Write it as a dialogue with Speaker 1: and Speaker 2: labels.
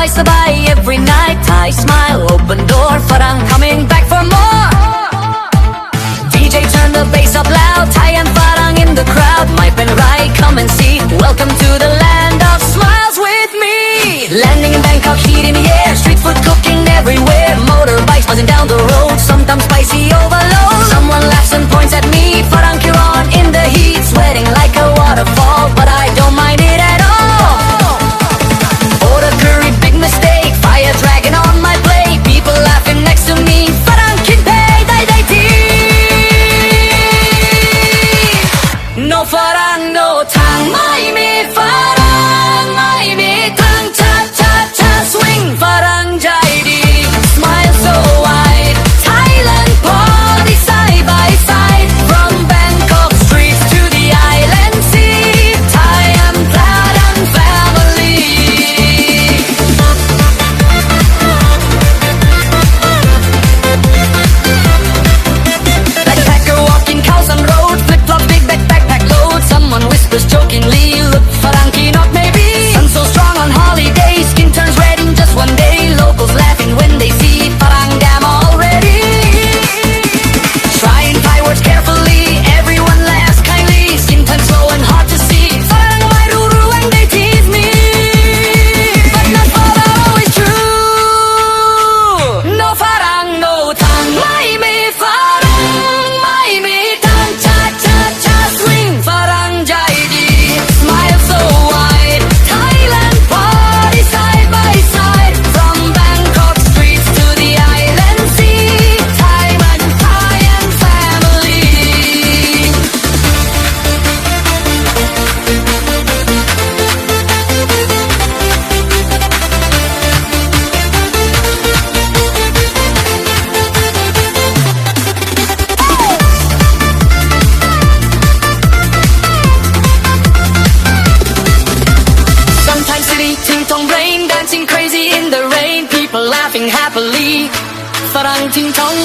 Speaker 1: sabay every night. Thai smile, open door, Farang coming back for more. DJ turn the bass up loud, Thai and Farang in the crowd. My pen right, come and see. Welcome to the land of smiles with me. Landing in Bangkok, heat in the air, street food cooking everywhere. Motorbikes buzzing down the road, sometimes spicy overload. Someone laughs and points at me, Farang on in the heat, sweating like a waterfall, but I don't mind it at all. Order curry, big mistake, fire dragging on my plate. People laughing next to me, Farang kin pay, dai tea. No Farang, no tang, mai mi Farang, mai mi tang, cha cha cha swing. Farang jai di, smile so wide. Thailand party side by side, from Bangkok streets to the island sea. Thai and proud and family. Backpacker walking Khao Road, flip flop big backpack load. Someone whispers jokingly, look Farang not maybe. Sun so strong on holiday, skin turns red in just one day. Locals laughing when they see Farang dam already. Trying fireworks carefully, everyone laughs kindly. Skin turns slow and hard to see. Farang my ruru and they tease me, but not for always true. No Farang, no tang, mai mi Farang, mai mi tang, cha cha cha swing. Farang jai di, smile so wide. Thailand party side by side, from Bangkok streets to the island sea. Thai and Thai and family. Sometimes city ting tong rain, dancing crazy in the rain. People laughing happily, Farang ting tong